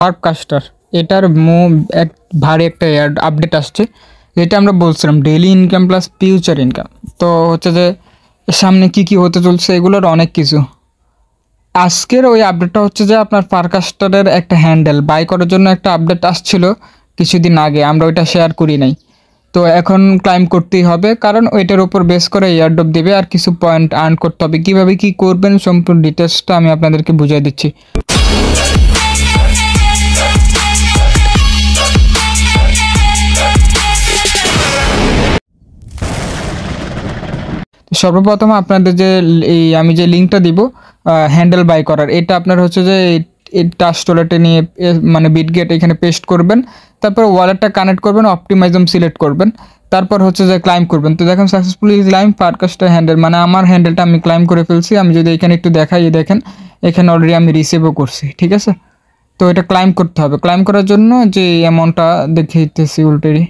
ওয়ার্ককাস্টার এটার এক ভারী একটা আপডেট আসছে, যেটা আমরা বলছিলাম daily income plus future income. তো হচ্ছে যে সামনে কি কি হতে চলছে এগুলোর অনেক কিছু। আজকের ওই আপডেটটা হচ্ছে যে আপনার পারকাস্টারের একটা হ্যান্ডেল বাই করার জন্য একটা আপডেট আসছিল কিছুদিন আগে, আমরা ওইটা শেয়ার করি নাই। তো এখন ক্লাইম করতেই হবে, কারণ ওইটার উপর বেস করে এয়ারড্রপ দেবে আর কিছু পয়েন্ট আর্ন করতে হবে। কীভাবে কী করবেন সম্পূর্ণ ডিটেলসটা আমি আপনাদেরকে বুঝিয়ে দিচ্ছি। সর্বপ্রথম আপনাদের যে আমি যে লিঙ্কটা দিব হ্যান্ডেল বাই করার, এটা আপনার হচ্ছে যে এই টাচ টুলটা নিয়ে মানে বিটগেট এখানে পেস্ট করবেন, তারপর ওয়ালেটটা কানেক্ট করবেন, অপটিমাইজম সিলেক্ট করবেন, তারপর হচ্ছে যে ক্লাইম করবেন। তো দেখেন সাকসেসফুলি ক্লাইম পারকাস্টার হ্যান্ডেল, মানে আমার হ্যান্ডেলটা আমি ক্লাইম করে ফেলছি। আমি যদি এখানে একটু দেখাই, দেখেন এখানে অলরেডি আমি রিসিভও করছি, ঠিক আছে। তো এটা ক্লাইম করতে হবে। ক্লাইম করার জন্য যে অ্যামাউন্টটা দেখিয়েছি উল্টেরই,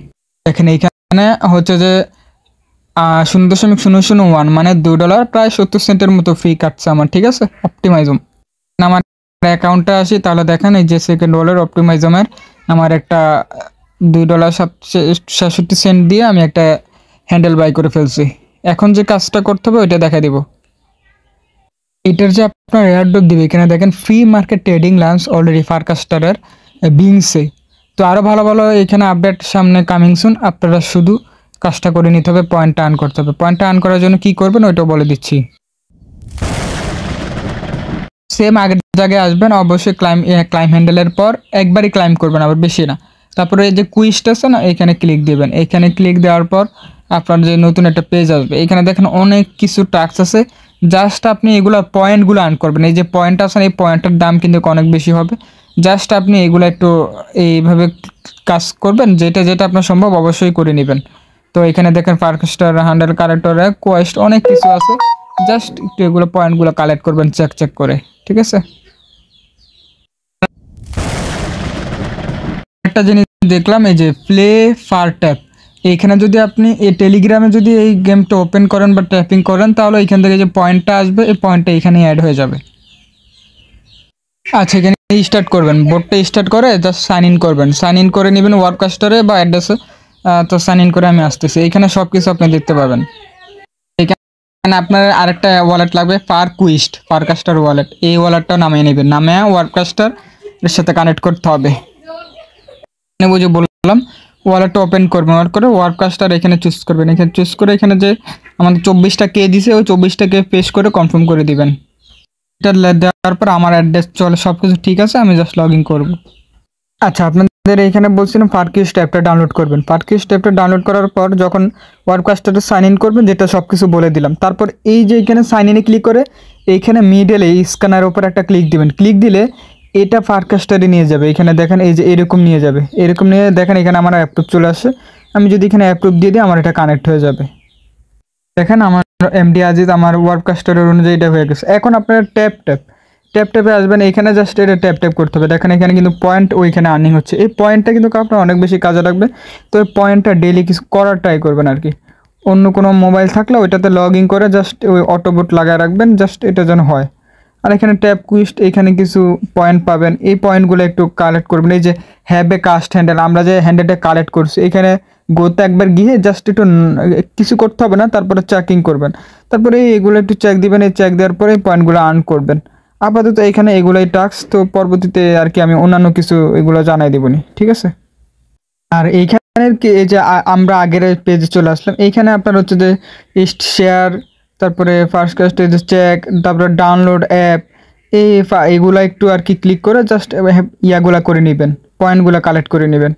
দেখেন এইখানে হচ্ছে যে 0.001 মানে $2 প্রায় 70 সেন্টের মতো ফি কাটছে আমার, ঠিক আছে অপটিমাইজম। আমার অ্যাকাউন্টে আসি, তাহলে দেখেন এই যে সেকেন্ড ওয়ালের অপটিমাইজমের আমার একটা $2.67 দিয়ে আমি একটা হ্যান্ডেল বাই করে ফেলছি। এখন যে কাজটা করতে হবে ওইটা দেখা দিব। এটার যে আপনার এয়ারড্রপ দিবে, এখানে দেখেন free market trading launch already পারকাস্টারের বিংসে। তো আরও ভালো ভালো এখানে আপডেট সামনে কামিং সুন। আপনারা শুধু কাজটা করে নিতে হবে, পয়েন্টটা আর্ন করতে হবে। পয়েন্টটা আর্ন করার জন্য কি করবেন ওইটাও বলে দিচ্ছি। সেম আগের জায়গায় আসবেন, অবশ্যই ক্লাইম হ্যান্ডেলের পর একবারই ক্লাইম করবেন, আবার বেশি না। তারপরে এই যে কুইস্ট আছে না, এখানে ক্লিক দেবেন। এখানে ক্লিক দেওয়ার পর আপনার যে নতুন একটা পেজ আসবে, এখানে দেখেন অনেক কিছু টাস্ক আছে। জাস্ট আপনি এগুলো পয়েন্টগুলো আর্ন করবেন। এই যে পয়েন্ট আছে, এই পয়েন্টের দাম কিন্তু অনেক বেশি হবে। জাস্ট আপনি এগুলো একটু এইভাবে কাজ করবেন, যেটা যেটা আপনার সম্ভব অবশ্যই করে নেবেন। তো এখানে দেখেন পারকাস্টার হ্যান্ডেল কালেক্টর কোয়েস্ট অনেক কিছু আছে। জাস্ট একটু এগুলো পয়েন্টগুলো কালেক্ট করবেন চেক করে, ঠিক আছে। একটা জিনিস দেখলাম, এই যে প্লে ফার ট্যাপ, এইখানে যদি আপনি এই টেলিগ্রামে যদি এই গেমটা ওপেন করেন বা ট্যাপিং করেন, তাহলে এখান থেকে যে পয়েন্টটা আসবে এই পয়েন্টটা এখানে অ্যাড হয়ে যাবে। আচ্ছা, এখানে স্টার্ট করবেন, বোর্ডটা স্টার্ট করে জাস্ট সাইন ইন করবেন। সাইন ইন করে নেবেন ওয়ার্ককাস্টারে বা অ্যাড্রেসে। তো সাইন ইন করে আমি আসতেছি। এইখানে সব কিছু আপনি দেখতে পাবেন। এখানে আপনার আরেকটা ওয়ালেট লাগবে, পারকাস্টার ওয়ালেট। এই ওয়ালেটটা নামিয়ে নেবেন, নামিয়ে ওয়ার্ককাস্টার এর সাথে কানেক্ট করতে হবে। বুঝে বললাম, ওয়ালেটটা ওপেন করবেন, ওয়ার্ক করে ওয়ার্ককাস্টার এখানে চুজ করবেন। এখানে চুজ করে এখানে যে আমাদের 24টা কে দিছে, ওই 24টা কে পেস্ট করে কনফার্ম করে দিবেন। এটা দেওয়ার পর আমার অ্যাড্রেস চলে, সব কিছু ঠিক আছে, আমি জাস্ট লগ ইন করবো। আচ্ছা, আপনাদের এইখানে বলছিলাম পারকিউস অ্যাপটা ডাউনলোড করবেন। পারকিউস অ্যাপটা ডাউনলোড করার পর যখন ওয়ার্ককাস্টারে সাইন ইন করবেন, যেটা সব কিছু বলে দিলাম, তারপর এই যে এখানে সাইন ইনে ক্লিক করে এইখানে মিডলে এই স্ক্যানারের উপর একটা ক্লিক দিবেন। ক্লিক দিলে এটা পারকাস্টারে নিয়ে যাবে। এখানে দেখেন এই যে এরকম নিয়ে যাবে, এরকম নিয়ে দেখেন এখানে আমার অ্যাপ্রুভ চলে আসে। আমি যদি এখানে অ্যাপ্রুভ দিয়ে দিই, আমার এটা কানেক্ট হয়ে যাবে। দেখেন আমার এমডি আজিজ আমার ওয়ার্ককাস্টারের অনুযায়ী এটা হয়ে গেছে। এখন আপনারা ট্যাপে আসবেন, এখানে জাস্ট এটা ট্যাপ করতে হবে। দেখেন এখানে কিন্তু পয়েন্ট ওইখানে আর্নিং হচ্ছে। এই পয়েন্টটা কিন্তু আপনার অনেক বেশি কাজে লাগবে। তো এই পয়েন্টটা ডেইলি কিছু করার ট্রাই করবেন আর কি। অন্য কোনো মোবাইল থাকলে ওইটাতে লগ ইন করে জাস্ট ওই অটোবোট লাগায় রাখবেন, জাস্ট এটা যেন হয়। আর এখানে ট্যাপ কুইস্ট, এখানে কিছু পয়েন্ট পাবেন। এই পয়েন্টগুলো একটু কালেক্ট করবেন। এই যে হ্যাভ এ কাস্ট হ্যান্ডেল, আমরা যে হ্যান্ডেলটা কালেক্ট করছি, এখানে গোতে একবার গিয়ে জাস্ট একটু কিছু করতে হবে না, তারপরে চেকিং করবেন। তারপরে এগুলো একটু চেক দিবেন। এই চেক দেওয়ার পরে এই পয়েন্টগুলো আর্ন করবেন। আপাতত এখানে এগুলোই টাস্ক। তো পরবর্তীতে আর কি আমি অন্যান্য কিছু এগুলো জানাই দেবনি, ঠিক আছে। আর এইখানে এই যে আমরা আগের পেজে চলে আসলাম, এইখানে আপনার হচ্ছে যে শেয়ার, তারপরে ফার্স্ট কাস্ট যে চেক, তারপরে ডাউনলোড অ্যাপ, এইগুলো একটু আর কি ক্লিক করে জাস্ট ইয়াগুলা করে নেবেন, পয়েন্টগুলো কালেক্ট করে নেবেন।